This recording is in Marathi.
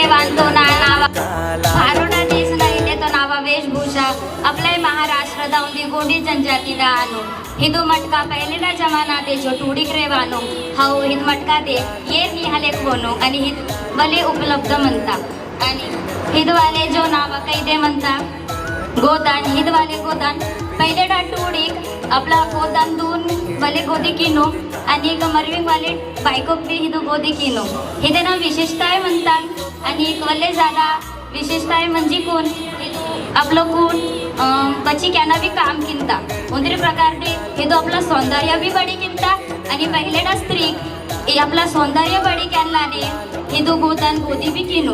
वांतो ना नावा भारोडा देश नाही तो नावा वेशभूषा आपल्या महाराष्ट्र दाऊंदी गोंडी जनजाती दा आनो हिंदू मटका पहिलेला जमाना ते जो टुडीक रेवानो हाऊ हिंद मटका ते ये निहाले कोनो आणि हिंद भले उपलब्ध म्हणता आणि हिंदवाले जो नावा कैदे म्हणता गोदान हिंदवाले गोदान पहिले डा टुडीक आपला गोदान दून भले गोदी किनो आणि एक मरविंग वाले बायकोक बी हिंदू गोदी किनो हे त्यांना विशेषताय म्हणतात आणि एक वल्ले जादा विशेषताय म्हणजे कोण आपलं कोण बची कॅना बी काम किनता उंदरी प्रकार ते हिंदू आपलं सौंदर्य बी बडी किनता आणि पहिलेडा स्त्री आपला सौंदर्य बडी कॅनला ने हिंदू गोदान गोदी बी किनो